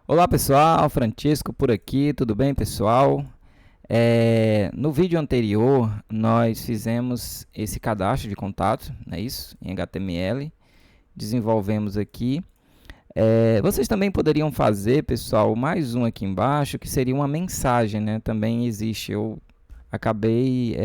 Olá pessoal, Francisco por aqui, tudo bem pessoal? No vídeo anterior nós fizemos esse cadastro de contato, não é isso? Em HTML, desenvolvemos aqui. Vocês também poderiam fazer, pessoal, mais um aqui embaixo, que seria uma mensagem, né? Também existe, eu acabei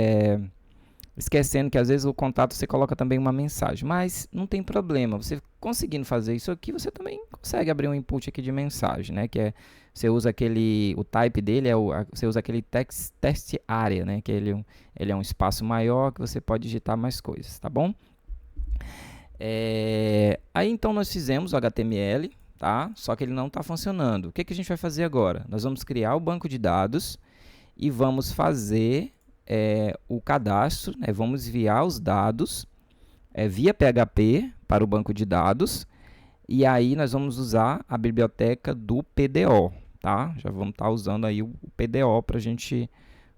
esquecendo que às vezes o contato você coloca também uma mensagem, mas não tem problema. Você conseguindo fazer isso aqui, você também consegue abrir um input aqui de mensagem, né? Que é você usa aquele, o type dele você usa aquele text area, né? Que ele é um espaço maior que você pode digitar mais coisas, tá bom? Aí então nós fizemos o HTML, tá? Só que ele não está funcionando. O que que a gente vai fazer agora? Nós vamos criar o banco de dados e vamos fazer o cadastro, né? Vamos enviar os dados via PHP para o banco de dados e aí nós vamos usar a biblioteca do PDO, tá? Já vamos estar usando aí o PDO para a gente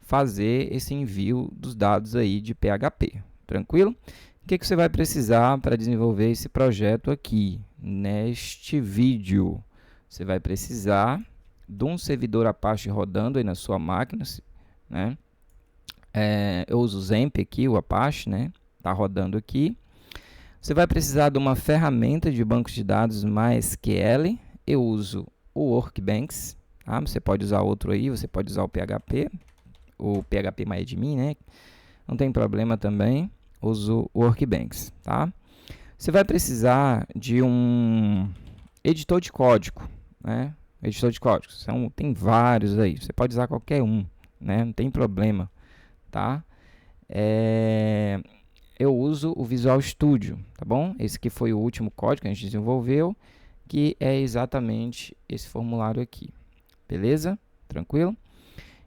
fazer esse envio dos dados aí de PHP, tranquilo? O que você vai precisar para desenvolver esse projeto aqui? Neste vídeo, você vai precisar de um servidor Apache rodando aí na sua máquina, né? Eu uso o Zemp aqui, o Apache, né? Tá rodando aqui. Você vai precisar de uma ferramenta de banco de dados MySQL. Eu uso o Workbench, tá? Você pode usar outro aí, você pode usar o PHP né? Não tem problema também. Uso o Workbench, tá? Você vai precisar de um editor de código, né? Editor de código, tem vários aí. Você pode usar qualquer um, né? Não tem problema, tá? Eu uso o Visual Studio, tá bom? Esse aqui foi o último código que a gente desenvolveu, que é exatamente esse formulário aqui, beleza? Tranquilo?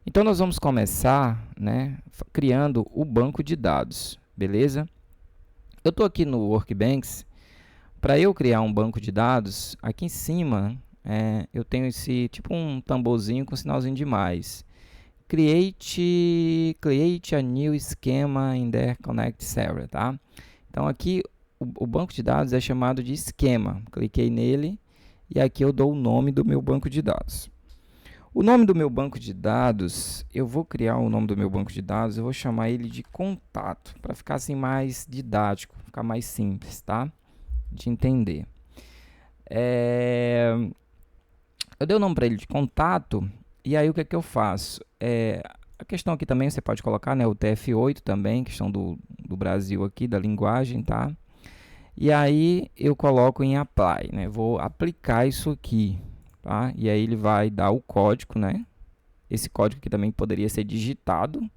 Então nós vamos começar, né, criando o banco de dados, beleza? Eu estou aqui no Workbench. Para eu criar um banco de dados, aqui em cima eu tenho esse tipo um tamborzinho com sinalzinho de mais. Create a new schema in the connect server, tá? Então aqui o banco de dados é chamado de esquema. Cliquei nele e aqui eu dou o nome do meu banco de dados. O nome do meu banco de dados, eu vou criar o nome do meu banco de dados, eu vou chamar ele de contato, para ficar assim mais didático, ficar mais simples, tá? De entender. Eu dei o nome para ele de contato, e aí o que é que eu faço? A questão aqui também você pode colocar, né, o TF8 também, questão do Brasil aqui, da linguagem, tá? E aí eu coloco em apply, né? Vou aplicar isso aqui, tá? E aí ele vai dar o código, né? Esse código que também poderia ser digitado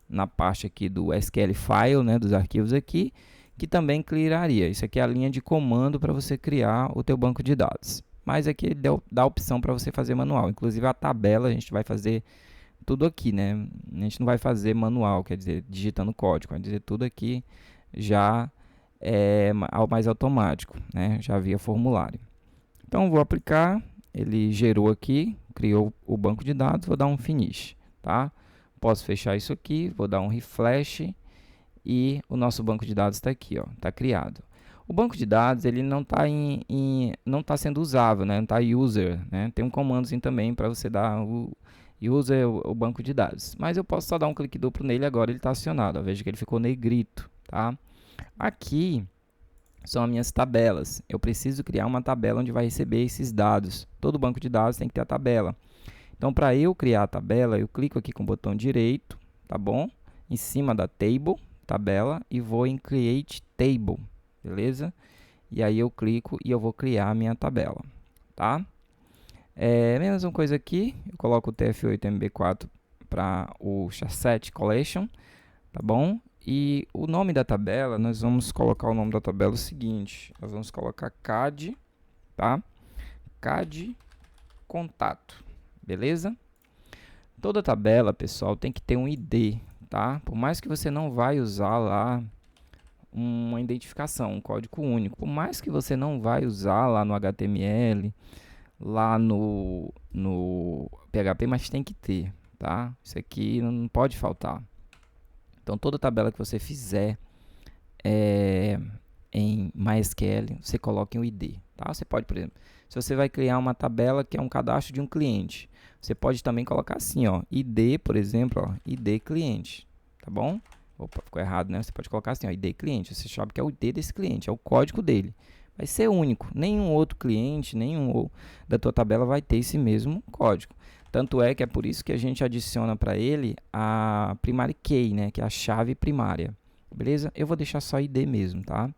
na parte aqui do SQL file, né, dos arquivos aqui, que também cleararia. Isso aqui é a linha de comando para você criar o teu banco de dados. Mas aqui ele dá a opção para você fazer manual. Inclusive a tabela a gente vai fazer tudo aqui, né? A gente não vai fazer manual, quer dizer, digitando código, vai dizer tudo aqui já mais automático, né? Já via formulário. Então vou aplicar, ele gerou aqui, criou o banco de dados, vou dar um finish, tá? Posso fechar isso aqui, vou dar um refresh e o nosso banco de dados está aqui, ó, está criado. O banco de dados ele não está não tá sendo usável, né? Não está user, né? Tem um comandozinho também para você dar o user o banco de dados. Mas eu posso só dar um clique duplo nele agora ele está acionado. Ó, veja que ele ficou negrito, tá? Aqui são as minhas tabelas. Eu preciso criar uma tabela onde vai receber esses dados. Todo banco de dados tem que ter a tabela. Então, para eu criar a tabela, eu clico aqui com o botão direito, tá bom? Em cima da table, tabela, e vou em Create Table, beleza? E aí eu clico e eu vou criar a minha tabela, tá? Mesma coisa aqui, eu coloco o TF8MB4 para o Chasset Collection, tá bom? E o nome da tabela, nós vamos colocar o nome da tabela o seguinte, nós vamos colocar CAD, tá? CAD contato, beleza? Toda tabela, pessoal, tem que ter um ID, tá? Por mais que você não vai usar lá uma identificação, um código único, por mais que você não vai usar lá no HTML, lá no PHP, mas tem que ter, tá? Isso aqui não pode faltar. Então, toda tabela que você fizer em MySQL, você coloca em um ID, tá? Você pode, por exemplo, se você vai criar uma tabela que é um cadastro de um cliente, você pode também colocar assim, ó, ID, por exemplo, ó, ID cliente, tá bom? Opa, ficou errado, né? Você pode colocar assim, ó, ID cliente, você sabe que é o ID desse cliente, é o código dele. Vai ser único, nenhum outro cliente, nenhum da tua tabela vai ter esse mesmo código. Tanto é que é por isso que a gente adiciona para ele a primary key, né, que é a chave primária. Beleza? Eu vou deixar só ID mesmo, tá?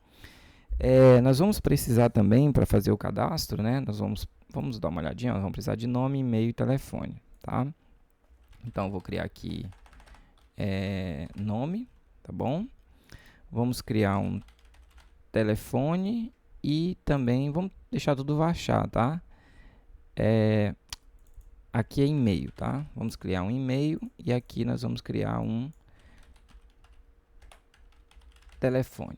Nós vamos precisar também, para fazer o cadastro, né? Vamos dar uma olhadinha, nós vamos precisar de nome, e-mail e telefone, tá? Então, eu vou criar aqui nome, tá bom? Vamos criar um telefone e também vamos deixar tudo baixar, tá? Aqui é e-mail, tá? Vamos criar um e-mail e aqui nós vamos criar um telefone.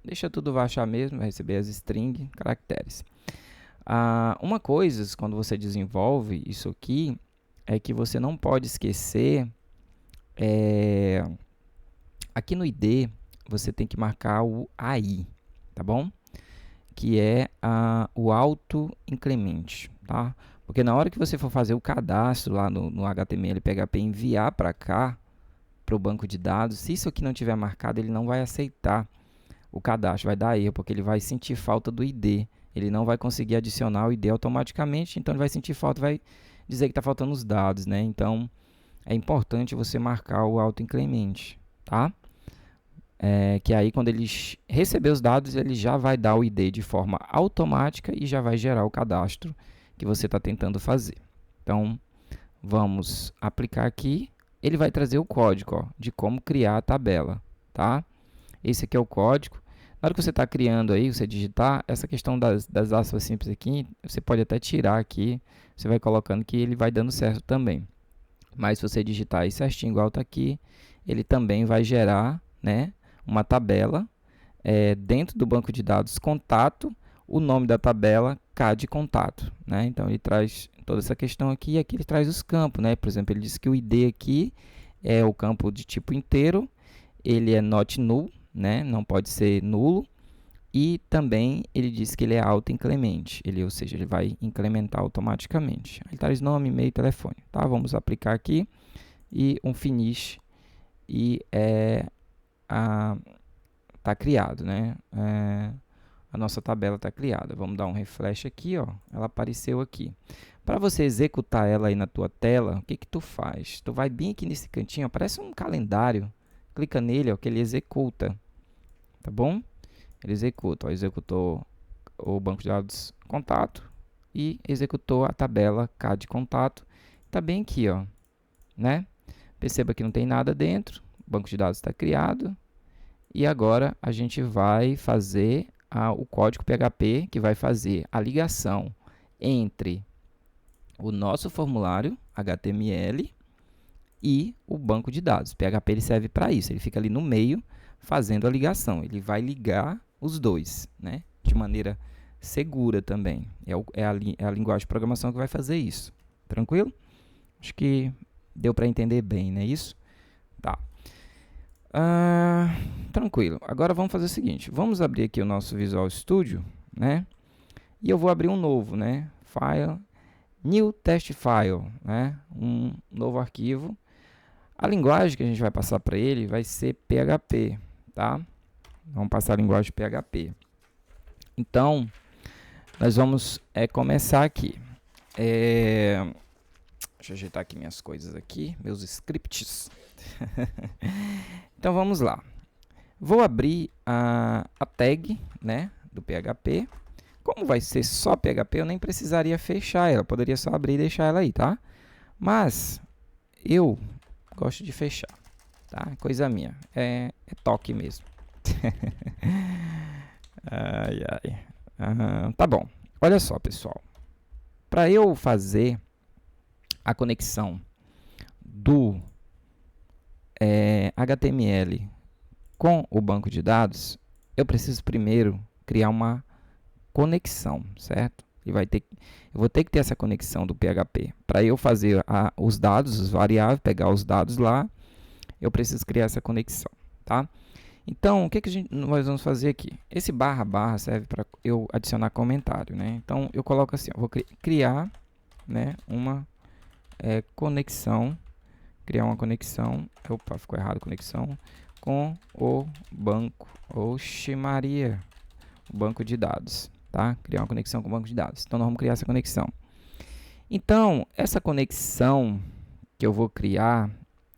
Deixa tudo baixar mesmo, vai receber as string, caracteres. Uma coisa, quando você desenvolve isso aqui, é que você não pode esquecer, aqui no ID, você tem que marcar o AI, tá bom? Que é o auto-incremente, tá? Porque na hora que você for fazer o cadastro lá no HTML e PHP e enviar para cá, para o banco de dados, se isso aqui não tiver marcado, ele não vai aceitar o cadastro, vai dar erro, porque ele vai sentir falta do ID. Ele não vai conseguir adicionar o ID automaticamente, então ele vai sentir falta, vai dizer que está faltando os dados, né? Então, é importante você marcar o auto-incremente, tá? Que aí quando ele receber os dados, ele já vai dar o ID de forma automática e já vai gerar o cadastro que você está tentando fazer. Então, vamos aplicar aqui. Ele vai trazer o código, ó, de como criar a tabela, tá? Esse aqui é o código. Na hora que você está criando aí, você digitar, essa questão das aspas simples aqui, você pode até tirar aqui, você vai colocando que ele vai dando certo também. Mas se você digitar aí certinho, igual está aqui, ele também vai gerar, né, uma tabela dentro do banco de dados contato, o nome da tabela, K de contato, né? Então ele traz toda essa questão aqui e aqui ele traz os campos, né? Por exemplo, ele diz que o ID aqui é o campo de tipo inteiro, ele é not null, né? Não pode ser nulo, e também ele diz que ele é auto-incremente, ou seja, ele vai incrementar automaticamente. Ele traz nome, e-mail, telefone, tá? Vamos aplicar aqui e um finish e tá criado, né? A nossa tabela está criada. Vamos dar um refresh aqui, ó. Ela apareceu aqui. Para você executar ela aí na tua tela, o que que tu faz? Tu vai bem aqui nesse cantinho, aparece um calendário. Clica nele, ó, que ele executa. Tá bom? Ele executa, ó, executou o banco de dados contato e executou a tabela K de contato. Tá bem aqui, ó, né? Perceba que não tem nada dentro. O banco de dados está criado. E agora a gente vai fazer o código PHP que vai fazer a ligação entre o nosso formulário HTML e o banco de dados. O PHP ele serve para isso, ele fica ali no meio fazendo a ligação. Ele vai ligar os dois, né? De maneira segura também. É a linguagem de programação que vai fazer isso. Tranquilo? Acho que deu para entender bem, não é isso? Tá. Tranquilo. Agora vamos fazer o seguinte. Vamos abrir aqui o nosso Visual Studio, né? E eu vou abrir um novo, né? File, New Test File, né? Um novo arquivo. A linguagem que a gente vai passar para ele vai ser PHP, tá? Vamos passar a linguagem PHP. Então, nós vamos começar aqui. Deixa eu ajeitar aqui minhas coisas aqui, meus scripts. Então vamos lá. Vou abrir a tag, né, do PHP. Como vai ser só PHP, eu nem precisaria fechar ela. Poderia só abrir e deixar ela aí, tá? Mas eu gosto de fechar, tá? Coisa minha. É toque mesmo. Ai, ai. Tá bom. Olha só, pessoal. Para eu fazer a conexão do HTML com o banco de dados, eu preciso primeiro criar uma conexão, certo? Eu vou ter que ter essa conexão do PHP. Para eu fazer os dados, os variáveis, pegar os dados lá, eu preciso criar essa conexão, tá? Então, o que nós vamos fazer aqui? Esse barra barra serve para eu adicionar comentário, né? Então, eu coloco assim, eu vou criar, né, uma conexão, criar uma conexão, opa, ficou errado, conexão com o banco, oxe Maria, o banco de dados, tá? Criar uma conexão com o banco de dados. Então, nós vamos criar essa conexão. Então, essa conexão que eu vou criar,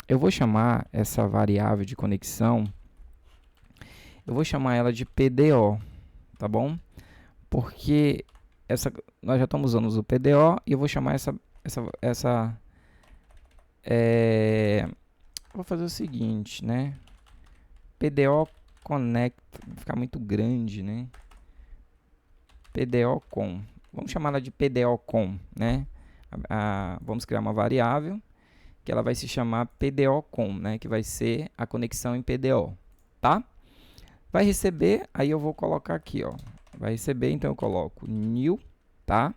eu vou chamar essa variável de conexão, eu vou chamar ela de PDO, tá bom? Porque nós já estamos usando o PDO e eu vou chamar vou fazer o seguinte, né? PDO Connect, vai ficar muito grande, né? PDO com, vamos chamar ela de PDO com, né? Vamos criar uma variável que ela vai se chamar PDO com, né? Que vai ser a conexão em PDO, tá? Vai receber, aí eu vou colocar aqui, ó. Vai receber, então eu coloco new, tá?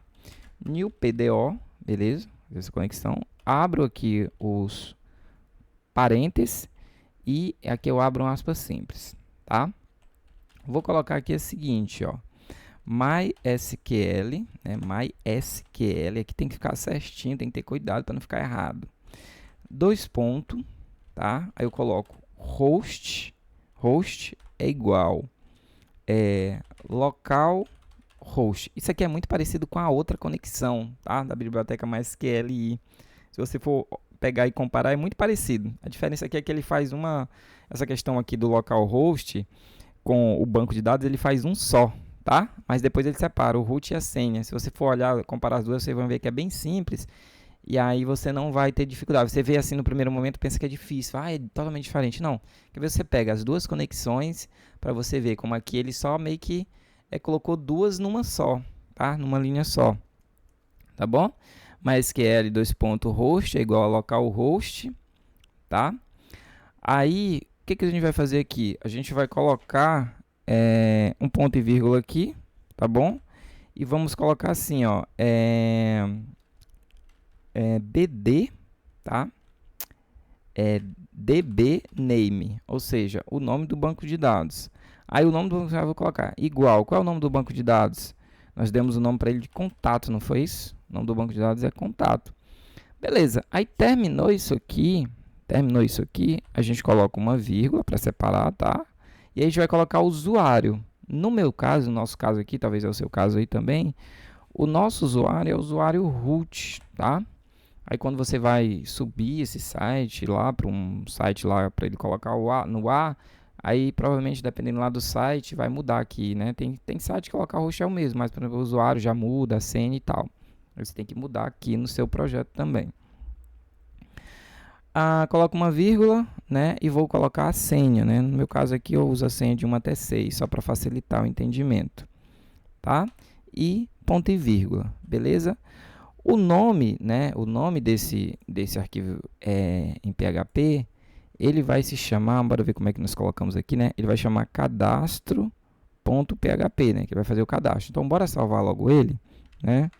New PDO, beleza? Essa conexão. Abro aqui os parênteses e aqui eu abro um aspas simples, tá? Vou colocar aqui o seguinte, ó. MySQL, né? MySQL, aqui tem que ficar certinho, tem que ter cuidado para não ficar errado. 2 pontos, tá? Aí eu coloco host é igual localhost. Isso aqui é muito parecido com a outra conexão, tá? Da biblioteca MySQL. Se você for pegar e comparar, é muito parecido. A diferença aqui é que ele faz essa questão aqui do localhost com o banco de dados, ele faz um só, tá? Mas depois ele separa o root e a senha. Se você for olhar, comparar as duas, você vai ver que é bem simples. E aí você não vai ter dificuldade. Você vê assim no primeiro momento, pensa que é difícil. É totalmente diferente. Não. Quer ver, você pega as duas conexões para você ver como aqui ele só meio que colocou duas numa só, tá? Numa linha só. Tá bom? MySQL 2.host é igual a localhost, tá? Aí, o que a gente vai fazer aqui? A gente vai colocar um ponto e vírgula aqui, tá bom? E vamos colocar assim, ó, BD, tá? DB name, ou seja, o nome do banco de dados. Aí o nome do banco de dados eu vou colocar igual. Qual é o nome do banco de dados? Nós demos o nome para ele de contato, não foi isso? O nome do banco de dados é contato. Beleza, aí terminou isso aqui, a gente coloca uma vírgula para separar, tá? E aí a gente vai colocar o usuário. No meu caso, no nosso caso aqui, talvez é o seu caso aí também, o nosso usuário é o usuário root, tá? Aí quando você vai subir esse site lá para um site lá para ele colocar no ar, aí provavelmente dependendo lá do site vai mudar aqui, né? Tem site que colocar o host é o mesmo, mas por exemplo, o usuário já muda, a senha e tal. Você tem que mudar aqui no seu projeto também. Coloco uma vírgula, né? E vou colocar a senha, né? No meu caso aqui eu uso a senha de 1 até 6, só para facilitar o entendimento, tá? E ponto e vírgula, beleza? O nome, né? O nome desse arquivo em PHP, ele vai se chamar, bora ver como é que nós colocamos aqui, né? Ele vai chamar cadastro.php, né? Que vai fazer o cadastro. Então, bora salvar logo ele, né?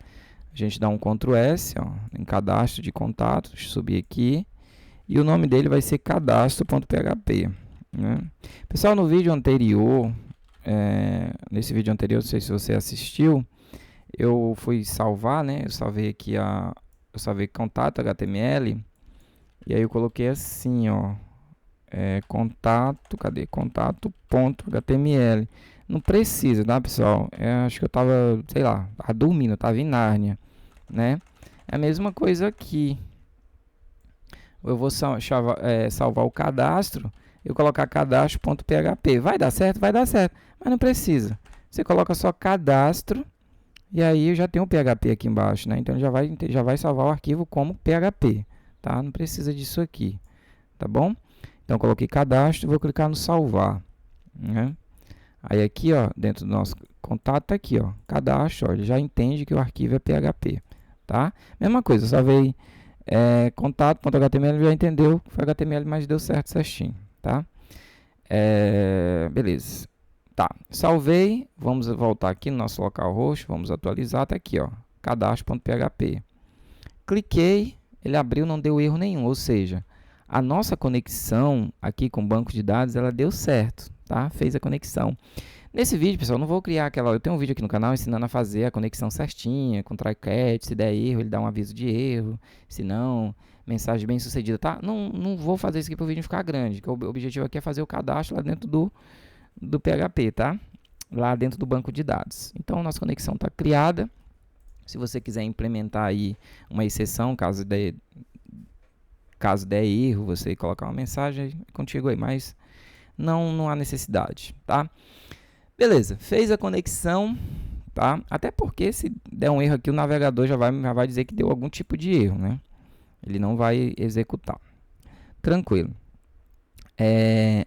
A gente dá um Ctrl S, ó, em cadastro de contato, deixa eu subir aqui. E o nome dele vai ser cadastro.php, né? Pessoal, no vídeo anterior, nesse vídeo anterior, não sei se você assistiu, eu fui salvar, né? Eu salvei aqui eu salvei contato HTML e aí eu coloquei assim, ó, contato, cadê? Contato.html. Não precisa, tá, pessoal? Acho que eu tava, sei lá, dormindo, tava em Nárnia, né? É a mesma coisa aqui. Eu vou salvar o cadastro, eu colocar cadastro.php. Vai dar certo? Vai dar certo, mas não precisa. Você coloca só cadastro e aí eu já tenho o PHP aqui embaixo, né? Então já vai salvar o arquivo como PHP, tá? Não precisa disso aqui, tá bom? Então coloquei cadastro e vou clicar no salvar, né? Aí aqui, ó, dentro do nosso contato, tá aqui, ó, cadastro, ó, ele já entende que o arquivo é PHP, tá? Mesma coisa, salvei contato.html, ele já entendeu que foi HTML, mas deu certinho, tá? Beleza. Tá, salvei, vamos voltar aqui no nosso localhost, vamos atualizar, tá aqui, ó, cadastro.php. Cliquei, ele abriu, não deu erro nenhum, ou seja, a nossa conexão aqui com o banco de dados, ela deu certo, tá? Fez a conexão. Nesse vídeo, pessoal, eu não vou criar aquela... Eu tenho um vídeo aqui no canal ensinando a fazer a conexão certinha, com try-catch. Se der erro, ele dá um aviso de erro. Se não, mensagem bem sucedida, tá? Não vou fazer isso aqui para o vídeo ficar grande, que o objetivo aqui é fazer o cadastro lá dentro do PHP, tá? Lá dentro do banco de dados. Então, nossa conexão está criada. Se você quiser implementar aí uma exceção, caso der erro, você colocar uma mensagem contigo aí, mas não há necessidade, tá? Beleza, fez a conexão, tá? Até porque se der um erro aqui, o navegador já vai dizer que deu algum tipo de erro, né? Ele não vai executar. Tranquilo.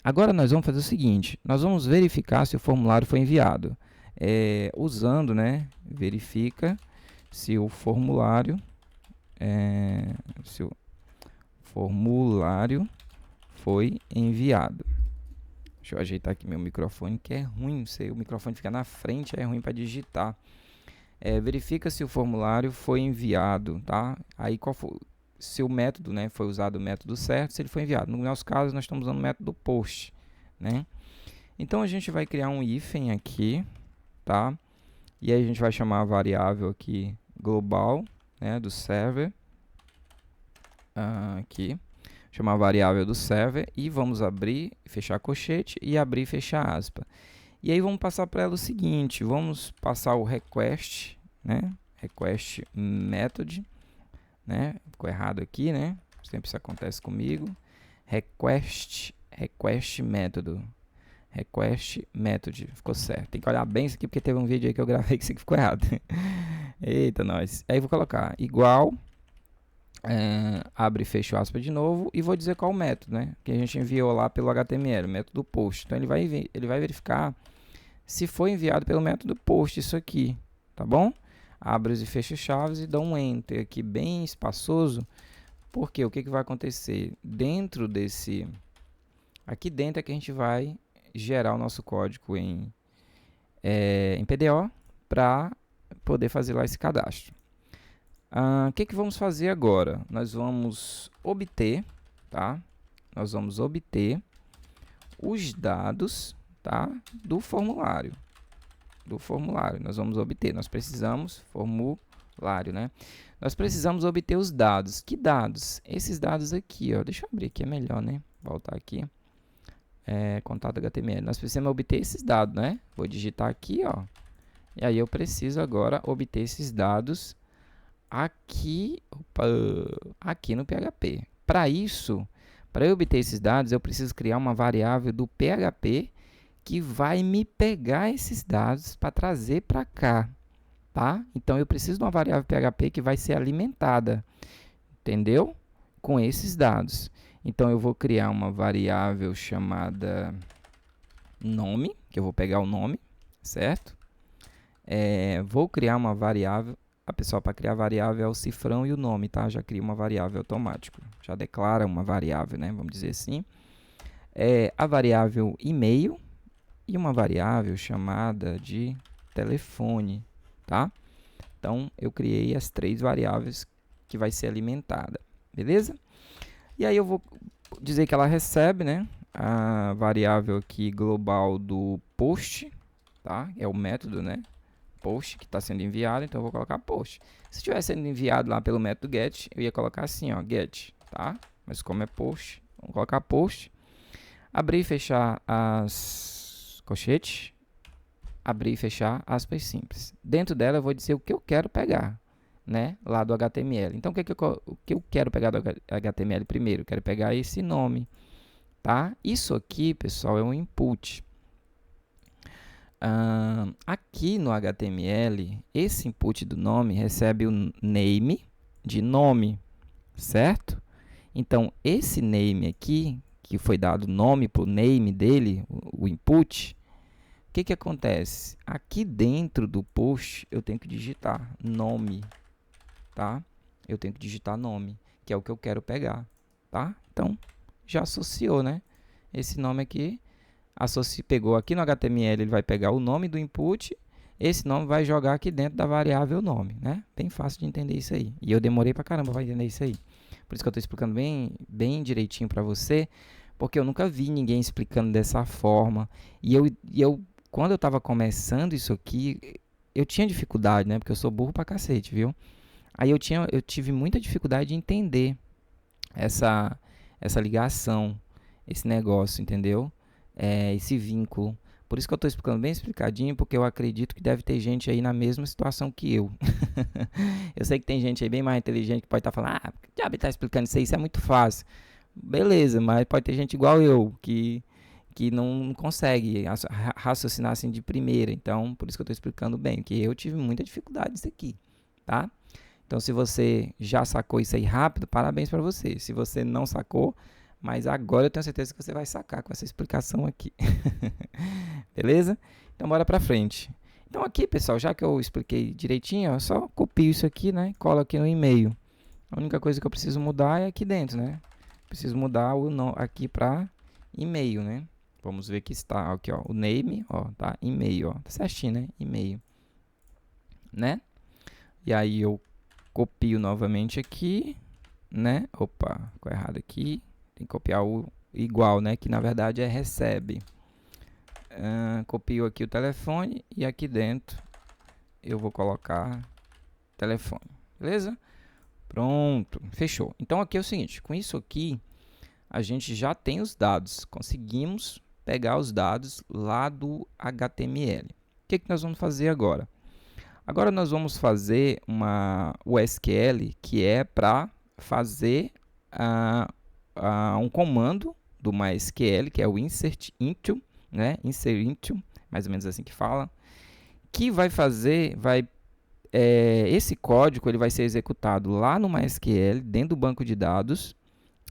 Agora nós vamos fazer o seguinte, nós vamos verificar se o formulário foi enviado. Usando, né, verifica se o formulário foi enviado. Deixa eu ajeitar aqui meu microfone, que é ruim, o microfone fica na frente, é ruim para digitar. Verifica se o formulário foi enviado, tá? Aí se o método, né, foi usado o método certo, se ele foi enviado. No nosso caso, nós estamos usando o método post, né? Então a gente vai criar um hífen aqui, tá? E aí a gente vai chamar a variável aqui global, né, do server. Aqui, chamar a variável do server e vamos abrir e fechar colchete e abrir e fechar aspa. E aí vamos passar para ela o seguinte, vamos passar o request, né? Request method, né? Ficou errado aqui, né? Sempre isso acontece comigo. Request método. Request method, ficou certo. Tem que olhar bem isso aqui porque teve um vídeo aí que eu gravei que isso aqui ficou errado. Eita, nós. Aí vou colocar igual, abre e fecha o aspa de novo e vou dizer qual o método, né? Que a gente enviou lá pelo HTML, o método post. Então ele vai verificar se foi enviado pelo método post isso aqui, tá bom? Abre e fecha chaves e dá um enter aqui bem espaçoso, porque o que vai acontecer? Dentro desse... Aqui dentro é que a gente vai gerar o nosso código em PDO para poder fazer lá esse cadastro. O que vamos fazer agora? Nós vamos obter, tá? Nós vamos obter os dados, tá? Do formulário. Nós vamos obter. Nós precisamos formulário, né? Nós precisamos obter os dados. Que dados? Esses dados aqui, ó. Deixa eu abrir aqui, é melhor, né? Voltar aqui. Contato HTML. Nós precisamos obter esses dados, né? Vou digitar aqui, ó. E aí eu preciso agora obter esses dados aqui no PHP. Para isso, para eu obter esses dados, eu preciso criar uma variável do PHP que vai me pegar esses dados para trazer para cá, tá? Então eu preciso de uma variável PHP que vai ser alimentada, entendeu? Com esses dados. Então eu vou criar uma variável chamada nome, que eu vou pegar o nome, certo? Vou criar uma variável. A pessoa, para criar variável é o cifrão e o nome, tá? Já cria uma variável automático. Já declara uma variável, né? Vamos dizer assim. A variável e-mail e uma variável chamada de telefone, tá? Então, eu criei as 3 variáveis que vai ser alimentada, beleza? E aí eu vou dizer que ela recebe, né? A variável aqui global do post, tá? É o método, né? Post que está sendo enviado, então eu vou colocar post. Se estivesse sendo enviado lá pelo método get, eu ia colocar assim, ó, get, tá? Mas como é post, vamos colocar post. Abrir e fechar as colchetes. Abrir e fechar aspas simples. Dentro dela eu vou dizer o que eu quero pegar, né? Lá do HTML. Então o que eu quero pegar do HTML primeiro? Eu quero pegar esse nome, tá? Isso aqui, pessoal, é um input. Aqui no HTML, esse input do nome recebe o name de nome, certo? Então, esse name aqui, que foi dado nome para o name dele, o input, o que acontece? Aqui dentro do post, eu tenho que digitar nome, tá? Eu tenho que digitar nome, que é o que eu quero pegar, tá? Então, já associou, né? Esse nome aqui, pegou aqui no HTML, ele vai pegar o nome do input, esse nome vai jogar aqui dentro da variável nome, né? Bem fácil de entender isso aí. E eu demorei pra caramba para entender isso aí. Por isso que eu estou explicando bem direitinho para você, porque eu nunca vi ninguém explicando dessa forma. E eu quando eu estava começando isso aqui, eu tinha dificuldade, né? Porque eu sou burro pra cacete, viu? Aí eu tive muita dificuldade de entender essa, essa ligação, esse negócio, entendeu? Esse vínculo. Por isso que eu estou explicando bem explicadinho, porque eu acredito que deve ter gente aí na mesma situação que eu. Eu sei que tem gente aí bem mais inteligente que pode estar falando, que diabo está explicando isso é muito fácil. Beleza, mas pode ter gente igual eu, que não consegue raciocinar assim de primeira. Então, por isso que eu estou explicando bem, que eu tive muita dificuldade nisso aqui, tá? Então, se você já sacou isso aí rápido, parabéns para você. Se você não sacou, mas agora eu tenho certeza que você vai sacar com essa explicação aqui. Beleza? Então, bora para frente. Então, aqui, pessoal, já que eu expliquei direitinho, eu só copio isso aqui, né? Colo aqui no e-mail. A única coisa que eu preciso mudar é aqui dentro, né? Preciso mudar o nome aqui para e-mail, né? Vamos ver que está aqui, ó, o name, ó, tá? E-mail, ó, tá certinho, né? E-mail, né? E aí eu copio novamente aqui, né? Opa, ficou errado aqui. Tem que copiar o igual, né? Que na verdade é recebe. Copio aqui o telefone e aqui dentro eu vou colocar telefone, beleza? Pronto, fechou. Então aqui é o seguinte, com isso aqui a gente já tem os dados, conseguimos pegar os dados lá do HTML. O que nós vamos fazer agora? Agora nós vamos fazer o SQL, que é para fazer um comando do MySQL, que é o insert into, né? Insert into, mais ou menos assim que fala, que vai fazer, esse código ele vai ser executado lá no MySQL, dentro do banco de dados,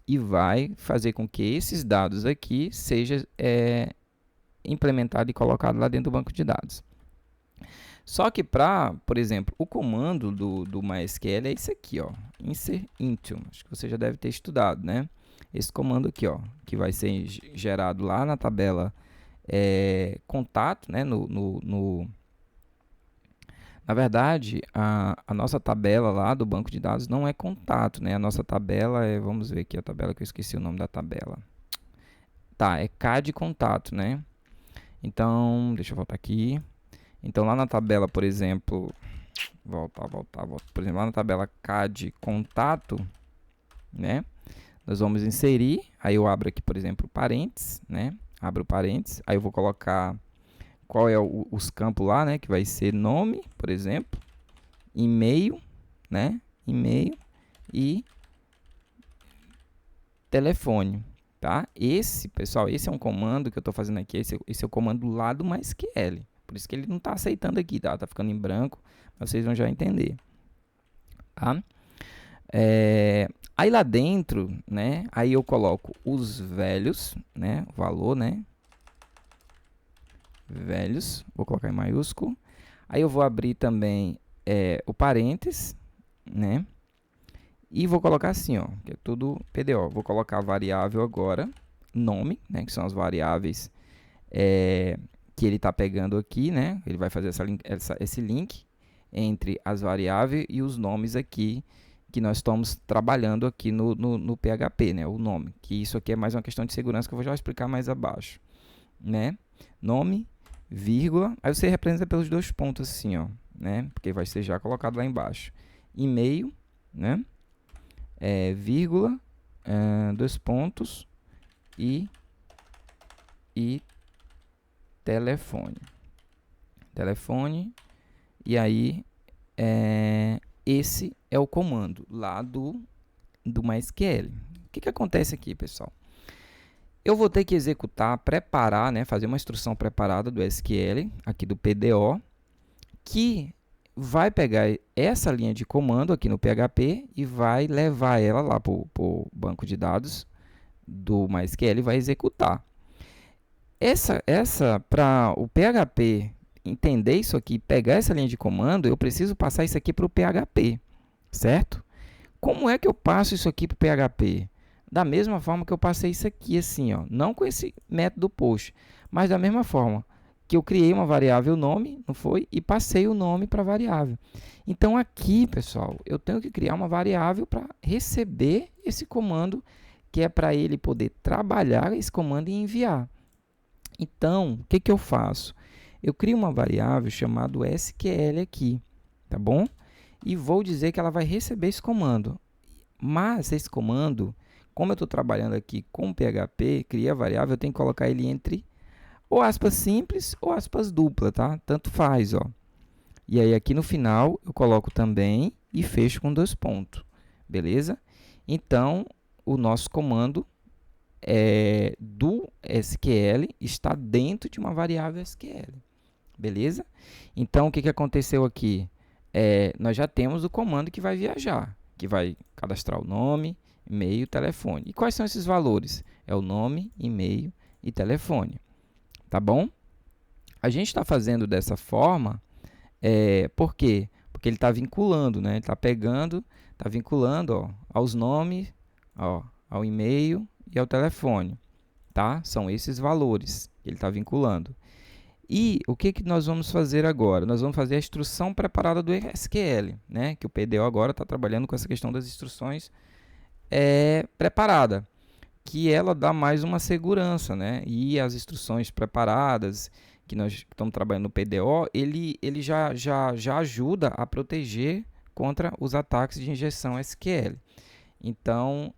e vai fazer com que esses dados aqui sejam implementados e colocados lá dentro do banco de dados. Só que por exemplo, o comando do MySQL é esse aqui, ó, insert into. Acho que você já deve ter estudado, né? Esse comando aqui, ó, que vai ser gerado lá na tabela contato, né? Na verdade, a nossa tabela lá do banco de dados não é contato, né? A nossa tabela vamos ver aqui a tabela que eu esqueci o nome da tabela. Tá, é CAD contato, né? Então, deixa eu voltar aqui. Então, lá na tabela, por exemplo, voltar. Por exemplo, lá na tabela CAD contato, né? Nós vamos inserir, aí eu abro aqui, por exemplo, parênteses, né? Abro parênteses, aí eu vou colocar qual é os campos lá, né? Que vai ser nome, por exemplo, e-mail, né? E-mail e telefone, tá? Pessoal, esse é um comando que eu estou fazendo aqui, esse é o comando lá do MySQL. Por isso que ele não está aceitando aqui, tá? Tá ficando em branco, mas vocês vão já entender, tá? Aí lá dentro, né? Aí eu coloco os velhos, né? O valor, né? Velhos, vou colocar em maiúsculo. Aí eu vou abrir também o parênteses, né? E vou colocar assim, ó, que é tudo PDO. Vou colocar a variável agora, nome, né? Que são as variáveis que ele está pegando aqui, né? Ele vai fazer esse link entre as variáveis e os nomes aqui que nós estamos trabalhando aqui no PHP, né? O nome, que isso aqui é mais uma questão de segurança que eu vou já explicar mais abaixo, né? Nome, vírgula, aí você representa pelos dois pontos assim, ó, né? Porque vai ser já colocado lá embaixo. E-mail, né? Vírgula, dois pontos e telefone. E aí esse é o comando lá do MySQL. O que acontece aqui, pessoal? Eu vou ter que executar, preparar, né, fazer uma instrução preparada do SQL, aqui do PDO, que vai pegar essa linha de comando aqui no PHP e vai levar ela lá para o banco de dados do MySQL e vai executar. Para o PHP entender isso aqui, pegar essa linha de comando, eu preciso passar isso aqui para o PHP, certo? Como é que eu passo isso aqui para o PHP? Da mesma forma que eu passei isso aqui, assim, ó, não com esse método post, mas da mesma forma que eu criei uma variável nome, não foi? E passei o nome para a variável. Então aqui, pessoal, eu tenho que criar uma variável para receber esse comando que é para ele poder trabalhar esse comando e enviar. Então, o que, que eu faço? Eu crio uma variável chamada SQL aqui, tá bom? E vou dizer que ela vai receber esse comando. Mas esse comando, como eu estou trabalhando aqui com PHP, cria variável, eu tenho que colocar ele entre ou aspas simples ou aspas dupla, tá? Tanto faz, ó. E aí aqui no final eu coloco também e fecho com 2 pontos, beleza? Então, o nosso comando do SQL está dentro de uma variável SQL, beleza? Então, o que, que aconteceu aqui? Nós já temos o comando que vai viajar, que vai cadastrar o nome, e-mail, telefone. E quais são esses valores? É o nome, e-mail e telefone, tá bom? A gente está fazendo dessa forma, por quê? Porque ele está vinculando, né? Ele está pegando, está vinculando, ó, aos nomes, ó, ao e-mail e ao telefone, tá? São esses valores que ele está vinculando. E o que, que nós vamos fazer agora? Nós vamos fazer a instrução preparada do SQL, né? Que o PDO agora está trabalhando com essa questão das instruções preparada, que ela dá mais uma segurança, né? E as instruções preparadas que nós estamos trabalhando no PDO, ele já ajuda a proteger contra os ataques de injeção SQL. Então,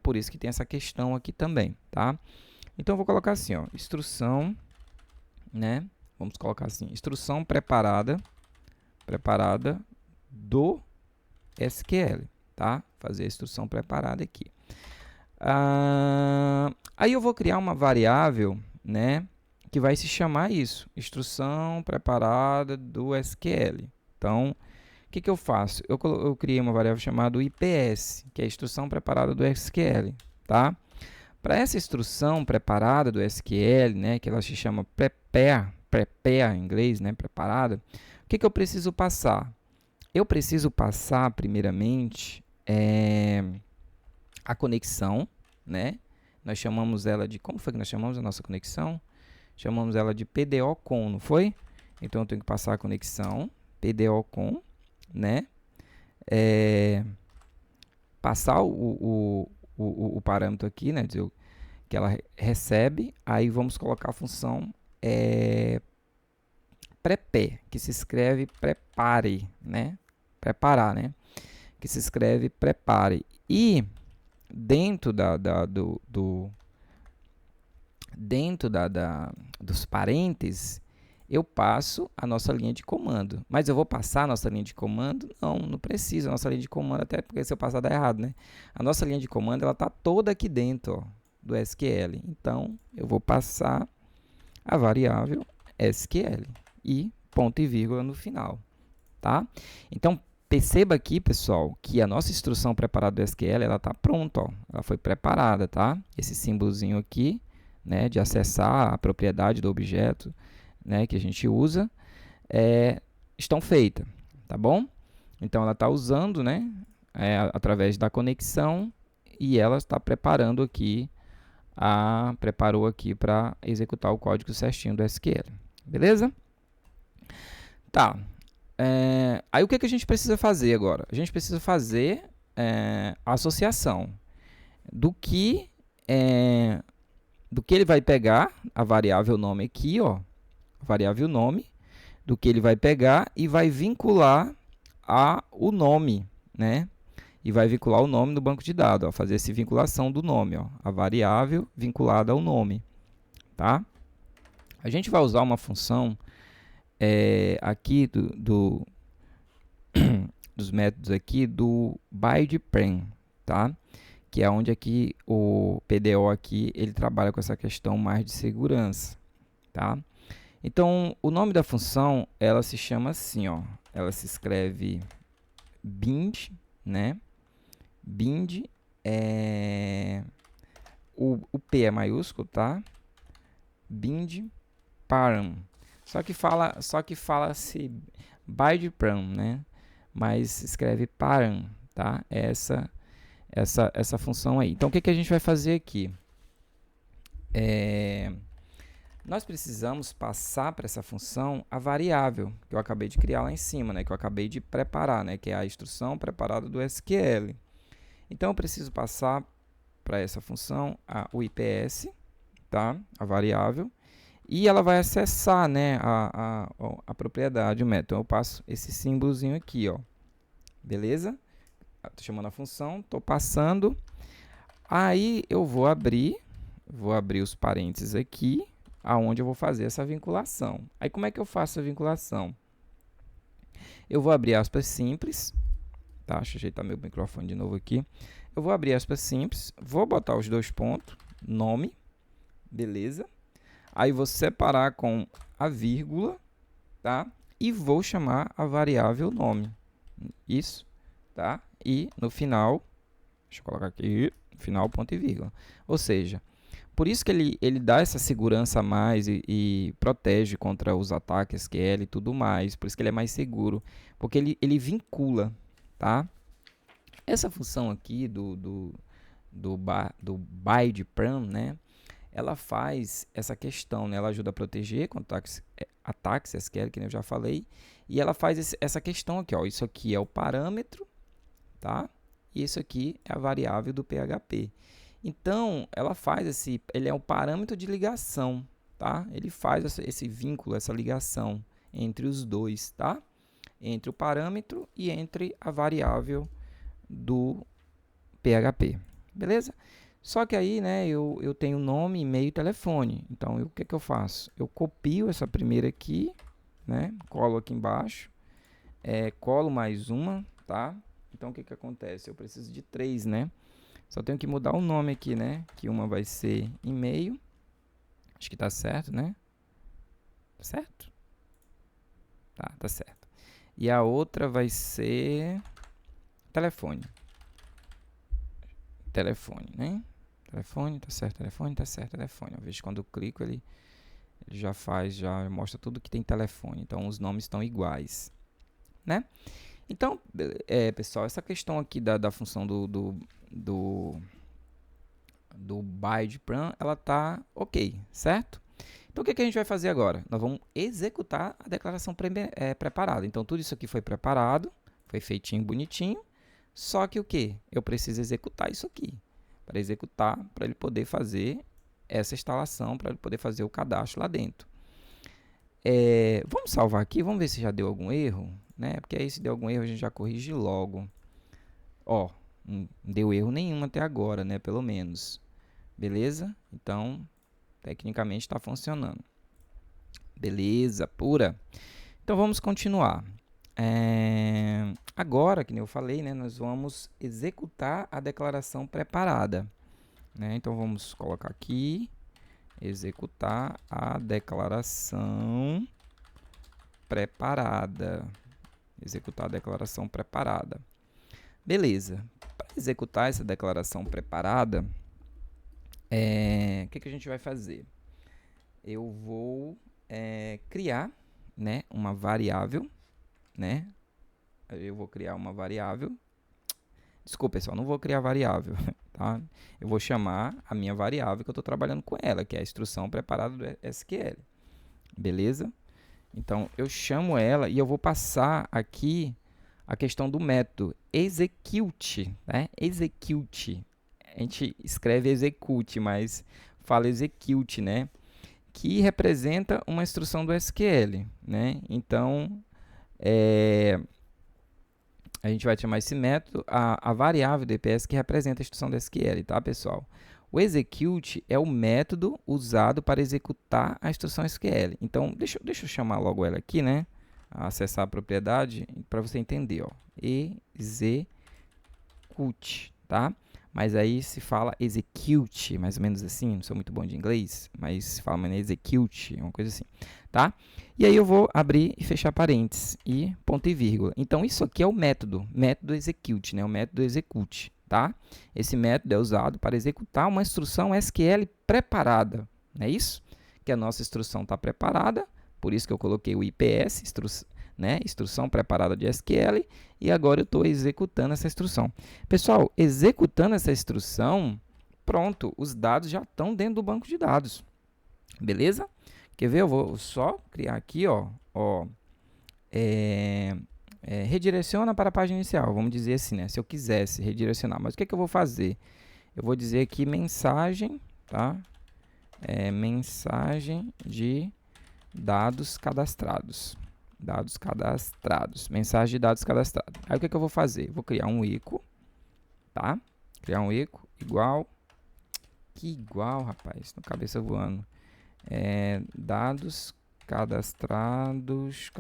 por isso que tem essa questão aqui também, tá? Então, eu vou colocar assim, ó, instrução, né? Vamos colocar assim, instrução preparada do SQL, tá? Fazer a instrução preparada aqui. Aí eu vou criar uma variável, né? Que vai se chamar isso, instrução preparada do SQL. Então, o que, que eu faço? Eu criei uma variável chamada IPS, que é a instrução preparada do SQL, tá? Para essa instrução preparada do SQL, né, que ela se chama prepare em inglês, né, preparada, o que, que eu preciso passar? Eu preciso passar, primeiramente, a conexão, né? Nós chamamos ela de... Como foi que nós chamamos a nossa conexão? Chamamos ela de PDO-COM, não foi? Então, eu tenho que passar a conexão PDO-COM, né? Passar o parâmetro aqui, né? Dizer que ela recebe. Aí, vamos colocar a função prepare, que se escreve prepare, né? Preparar, né? Que se escreve prepare. E dentro dos parênteses, eu passo a nossa linha de comando. Mas eu vou passar a nossa linha de comando? Não, não precisa. A nossa linha de comando, até porque se eu passar dá errado, né? A nossa linha de comando, ela está toda aqui dentro, ó, do SQL. Então, eu vou passar a variável SQL e ponto e vírgula no final, tá? Então, perceba aqui, pessoal, que a nossa instrução preparada do SQL, ela está pronta, ó. Ela foi preparada, tá? Esse símbolozinho aqui, né, de acessar a propriedade do objeto, né, que a gente usa, estão feitas, tá bom? Então, ela está usando, né, através da conexão, e ela está preparando aqui, preparou aqui para executar o código certinho do SQL, beleza? Tá. Aí o que, que a gente precisa fazer agora? A gente precisa fazer a associação do que ele vai pegar, a variável nome aqui, ó, variável nome, do que ele vai pegar e vai vincular o nome, né? E vai vincular o nome no banco de dados, ó, fazer essa vinculação do nome, ó, a variável vinculada ao nome, tá? A gente vai usar uma função aqui dos métodos aqui do BytePrem, tá? Que é onde aqui o PDO aqui ele trabalha com essa questão mais de segurança, tá? Então, o nome da função, ela se chama assim, ó, ela se escreve bind, né? Bind o P é maiúsculo, tá? Bind param. Só que fala-se BytePrem, né? Mas se escreve param, tá? Essa função aí. Então, o que, que a gente vai fazer aqui? Nós precisamos passar para essa função a variável que eu acabei de criar lá em cima, né? Que eu acabei de preparar, né? Que é a instrução preparada do SQL. Então, eu preciso passar para essa função o IPS, tá? A variável, e ela vai acessar, né, a propriedade, o método. Então, eu passo esse símbolozinho aqui, ó. Beleza? Estou chamando a função, estou passando. Aí eu vou abrir os parênteses aqui, aonde eu vou fazer essa vinculação. Aí como é que eu faço a vinculação? Eu vou abrir aspas simples, tá? Deixa eu ajeitar meu microfone de novo aqui. Eu vou abrir aspas simples, vou botar os dois pontos, nome, beleza? Aí vou separar com a vírgula, tá? E vou chamar a variável nome. Isso, tá? E no final, deixa eu colocar aqui, final, ponto e vírgula. Ou seja, por isso que ele dá essa segurança a mais e protege contra os ataques SQL e tudo mais. Por isso que ele é mais seguro, porque ele vincula, tá? Essa função aqui do BYDPRAM, né? Ela faz essa questão, né? Ela ajuda a proteger contra ataques SQL, que eu já falei, e ela faz essa questão aqui, ó. Isso aqui é o parâmetro, tá? E isso aqui é a variável do PHP. Então, ela faz ele é um parâmetro de ligação, tá? Ele faz esse vínculo, essa ligação entre os dois, tá? Entre o parâmetro e entre a variável do PHP, beleza? Só que aí, né, eu tenho nome, e-mail e telefone. Então, o que eu faço? Eu copio essa primeira aqui, né? Colo aqui embaixo, colo mais uma, tá? Então, o que acontece? Eu preciso de 3, né? Só tenho que mudar o nome aqui, né? Que uma vai ser e-mail. Acho que tá certo, né? Tá certo? Tá certo. E a outra vai ser telefone. Telefone, né? Telefone, tá certo, telefone, tá certo, telefone. Às vezes quando eu clico, ele já mostra tudo que tem telefone. Então, os nomes estão iguais, né? Então, pessoal, essa questão aqui da função do BYDPRAM, ela tá ok, certo? Então, o que a gente vai fazer agora? Nós vamos executar a declaração preparada. Então, tudo isso aqui foi preparado, foi feitinho, bonitinho. Só que o que? Eu preciso executar isso aqui. Para executar, para ele poder fazer essa instalação, para ele poder fazer o cadastro lá dentro. Vamos salvar aqui, vamos ver se já deu algum erro, né? Porque aí se deu algum erro a gente já corrige logo. Ó, não deu erro nenhum até agora, né? Pelo menos. Beleza? Então, tecnicamente está funcionando. Beleza, pura. Então vamos continuar. Agora, que nem eu falei, né, nós vamos executar a declaração preparada, né? Então vamos colocar aqui, executar a declaração preparada. Executar a declaração preparada. Beleza. Para executar essa declaração preparada, o que a gente vai fazer? Eu vou criar, né, uma variável, né? Eu vou criar uma variável. Desculpa, pessoal, não vou criar variável, tá? Eu vou chamar a minha variável que eu estou trabalhando com ela, que é a instrução preparada do SQL. Beleza? Então, eu chamo ela e eu vou passar aqui a questão do método execute, né? Execute. A gente escreve execute, mas fala execute, né? Que representa uma instrução do SQL, né? Então, a gente vai chamar esse método a variável do IPS que representa a instrução do SQL, tá, pessoal? O execute é o método usado para executar a instrução SQL. Então, deixa eu chamar logo ela aqui, né? Acessar a propriedade para você entender, ó. Execute, tá? Mas aí se fala execute, mais ou menos assim, não sou muito bom de inglês, mas se fala execute, uma coisa assim, tá? E aí eu vou abrir e fechar parênteses e ponto e vírgula. Então isso aqui é o método execute, né? O método execute, tá? Esse método é usado para executar uma instrução SQL preparada, não é isso? Que a nossa instrução está preparada, por isso que eu coloquei o IPS, instrução preparada de SQL, e agora eu estou executando essa instrução. Pessoal, executando essa instrução, pronto, os dados já estão dentro do banco de dados. Beleza? Quer ver? Eu vou só criar aqui, ó redireciona para a página inicial, vamos dizer assim, né? Se eu quisesse redirecionar, mas o que eu vou fazer? Eu vou dizer aqui mensagem, tá? Mensagem de dados cadastrados. Dados cadastrados. Mensagem de dados cadastrados. Aí o que eu vou fazer? Vou criar um eco, tá? Criar um eco igual. Que igual, rapaz. Na cabeça voando. Dados cadastrados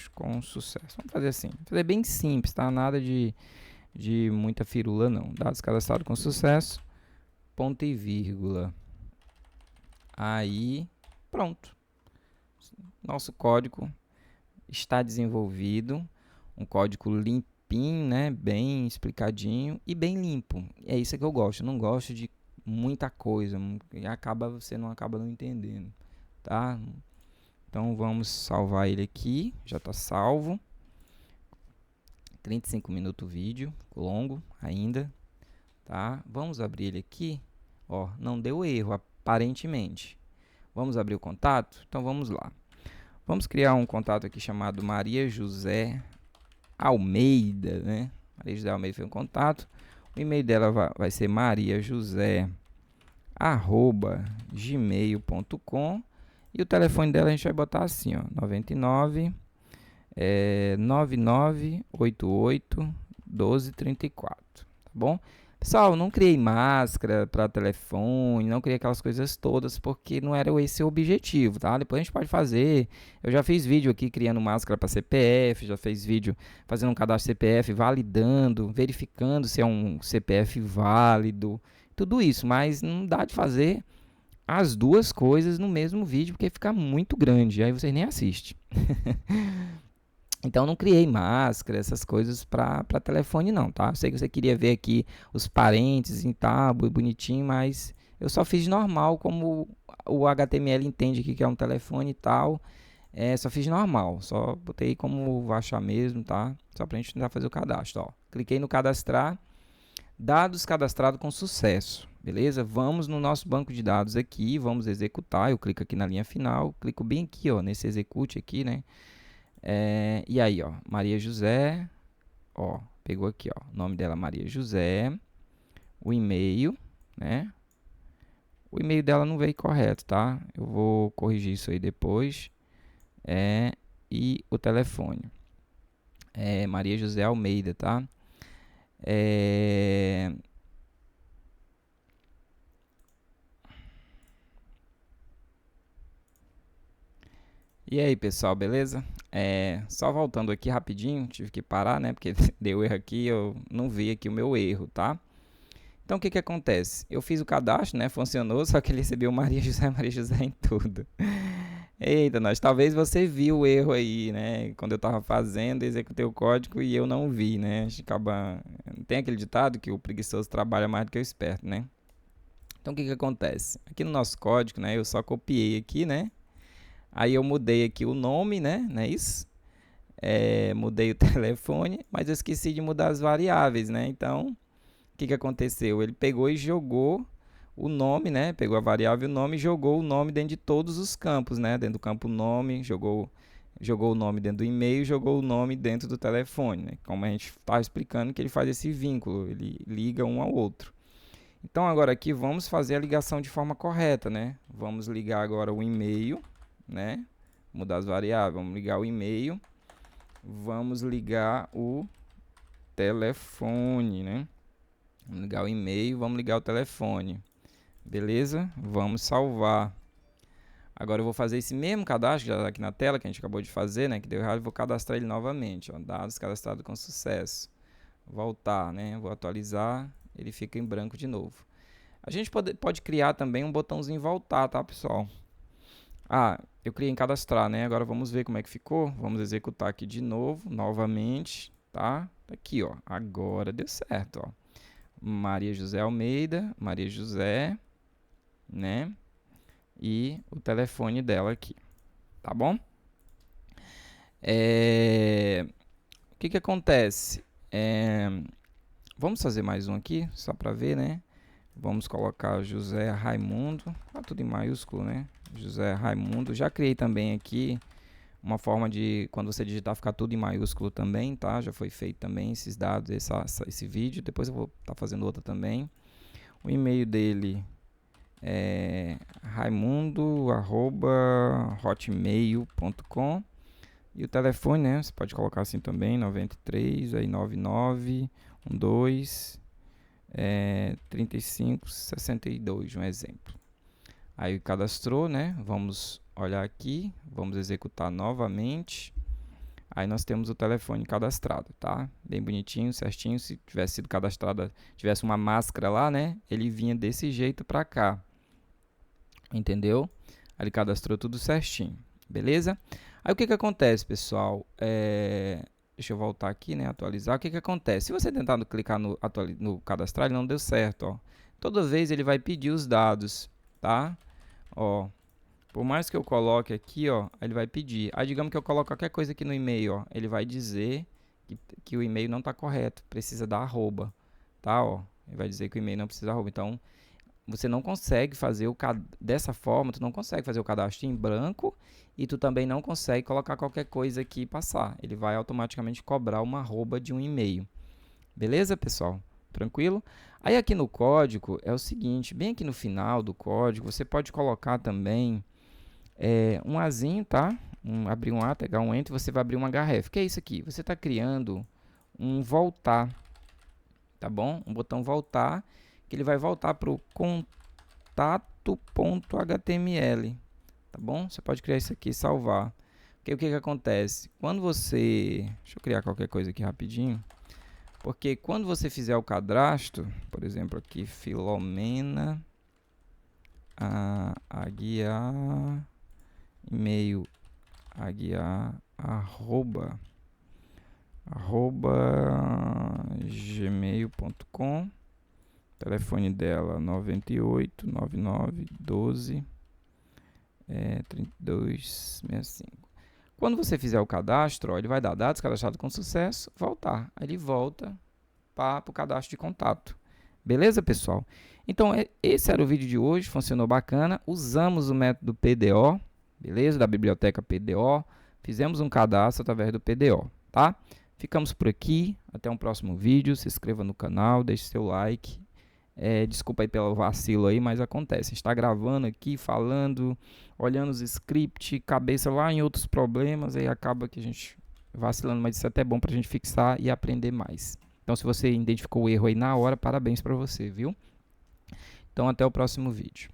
com sucesso. Vamos fazer assim. Vou fazer bem simples, tá? Nada de muita firula, não. Dados cadastrados com sucesso. Ponto e vírgula. Aí, pronto. Nosso código está desenvolvido. Um código limpinho, né? Bem explicadinho e bem limpo. É isso que eu gosto. Eu não gosto de muita coisa. E você não acaba não entendendo, tá? Então vamos salvar ele aqui. Já está salvo. 35 minutos o vídeo. Longo ainda. Tá? Vamos abrir ele aqui. Ó, não deu erro, aparentemente. Vamos abrir o contato? Então vamos lá. Vamos criar um contato aqui chamado Maria José Almeida, né? Maria José Almeida foi um contato. O e-mail dela vai ser mariajosé@gmail.com e o telefone dela a gente vai botar assim, ó, 99 9988 1234, tá bom? Pessoal, não criei máscara para telefone, não criei aquelas coisas todas, porque não era esse o objetivo, tá? Depois a gente pode fazer. Eu já fiz vídeo aqui criando máscara para CPF, já fiz vídeo fazendo um cadastro CPF, validando, verificando se é um CPF válido, tudo isso, mas não dá de fazer as duas coisas no mesmo vídeo, porque fica muito grande, aí vocês nem assistem. Então, não criei máscara, essas coisas para telefone não, tá? Sei que você queria ver aqui os parentes e tal, bonitinho, mas eu só fiz normal, como o HTML entende aqui que é um telefone e tal. Só fiz normal, só botei como achar mesmo, tá? Só pra gente tentar fazer o cadastro, ó. Cliquei no cadastrar, dados cadastrados com sucesso, beleza? Vamos no nosso banco de dados aqui, vamos executar. Eu clico aqui na linha final, clico bem aqui, ó, nesse execute aqui, né? E aí, ó, Maria José, ó, pegou aqui, ó, o nome dela Maria José, o e-mail, né? O e-mail dela não veio correto, tá? Eu vou corrigir isso aí depois. E o telefone. Maria José Almeida, tá? E aí, pessoal, beleza? Só voltando aqui rapidinho, tive que parar, né? Porque deu erro aqui, eu não vi aqui o meu erro, tá? Então, o que que acontece? Eu fiz o cadastro, né? Funcionou, só que ele recebeu Maria José em tudo. Eita, talvez você viu o erro aí, né? Quando eu tava fazendo, executei o código e eu não vi, né? A gente acaba... Tem aquele ditado que o preguiçoso trabalha mais do que o esperto, né? Então, o que que acontece? Aqui no nosso código, né? Eu só copiei aqui, né? Aí eu mudei aqui o nome, né? Não é isso? Mudei o telefone, mas eu esqueci de mudar as variáveis, né? Então, o que que aconteceu? Ele pegou e jogou o nome, né? Pegou a variável nome e jogou o nome dentro de todos os campos, né? Dentro do campo nome, jogou o nome dentro do e-mail, jogou o nome dentro do telefone, né? Como a gente está explicando que ele faz esse vínculo, ele liga um ao outro. Então, agora aqui vamos fazer a ligação de forma correta, né? Vamos ligar agora o e-mail, né? Mudar as variáveis, vamos ligar o e-mail, vamos ligar o telefone, né? Vamos ligar o e-mail, vamos ligar o telefone. Beleza? Vamos salvar. Agora eu vou fazer esse mesmo cadastro, que já está aqui na tela, que a gente acabou de fazer, né? Que deu errado, vou cadastrar ele novamente. Ó, dados cadastrados com sucesso. Voltar, né? Vou atualizar, ele fica em branco de novo. A gente pode criar também um botãozinho voltar, tá, pessoal? Eu criei em cadastrar, né? Agora vamos ver como é que ficou. Vamos executar aqui de novo, novamente, tá? Aqui, ó. Agora deu certo, ó. Maria José Almeida, Maria José, né? E o telefone dela aqui, tá bom? O que que acontece? Vamos fazer mais um aqui, só para ver, né? Vamos colocar José Raimundo, tudo em maiúsculo, né? José Raimundo. Já criei também aqui uma forma de, quando você digitar, ficar tudo em maiúsculo também, tá? Já foi feito também esses dados, esse vídeo. Depois eu vou estar fazendo outra também. O e-mail dele é raimundo@hotmail.com. E o telefone, né? Você pode colocar assim também, 93, aí 99 12 35 62, um exemplo. Aí cadastrou, né? Vamos olhar aqui, vamos executar novamente. Aí nós temos o telefone cadastrado, tá? Bem bonitinho, certinho. Se tivesse sido cadastrado, tivesse uma máscara lá, né? Ele vinha desse jeito pra cá. Entendeu? Aí ele cadastrou tudo certinho. Beleza? Aí o que acontece, pessoal? Deixa eu voltar aqui, né? Atualizar. O que acontece? Se você tentar clicar no cadastrar, ele não deu certo, ó. Toda vez ele vai pedir os dados, tá? Ó. Por mais que eu coloque aqui, ó, ele vai pedir. Aí digamos que eu coloque qualquer coisa aqui no e-mail, ó, ele vai dizer que o e-mail não está correto, precisa da arroba, tá? Ó, ele vai dizer que o e-mail não precisa da arroba. Então, você não consegue fazer dessa forma, tu não consegue fazer o cadastro em branco e tu também não consegue colocar qualquer coisa aqui e passar. Ele vai automaticamente cobrar uma arroba de um e-mail. Beleza, pessoal? Tranquilo? Aí aqui no código é o seguinte, bem aqui no final do código, você pode colocar também um azinho, tá? Abrir um A, pegar um Enter, você vai abrir uma href. O que é isso aqui? Você está criando um voltar, tá bom? Um botão voltar, que ele vai voltar para o contato.html, tá bom? Você pode criar isso aqui e salvar. Porque o que acontece? Quando você... Deixa eu criar qualquer coisa aqui rapidinho. Porque quando você fizer o cadastro, por exemplo aqui, Filomena Aguiar, e-mail Aguiar, @gmail.com, telefone dela 98 99 12 3265. Quando você fizer o cadastro, ó, ele vai dar dados cadastrados com sucesso, voltar. Aí ele volta para o cadastro de contato. Beleza, pessoal? Então, esse era o vídeo de hoje, funcionou bacana. Usamos o método PDO, beleza? Da biblioteca PDO. Fizemos um cadastro através do PDO, tá? Ficamos por aqui, até um próximo vídeo. Se inscreva no canal, deixe seu like. Desculpa aí pelo vacilo aí, mas acontece. A gente está gravando aqui, falando, olhando os scripts, cabeça lá em outros problemas, aí acaba que a gente vacilando, mas isso é até bom para a gente fixar e aprender mais. Então, se você identificou o erro aí na hora, parabéns para você, viu? Então, até o próximo vídeo.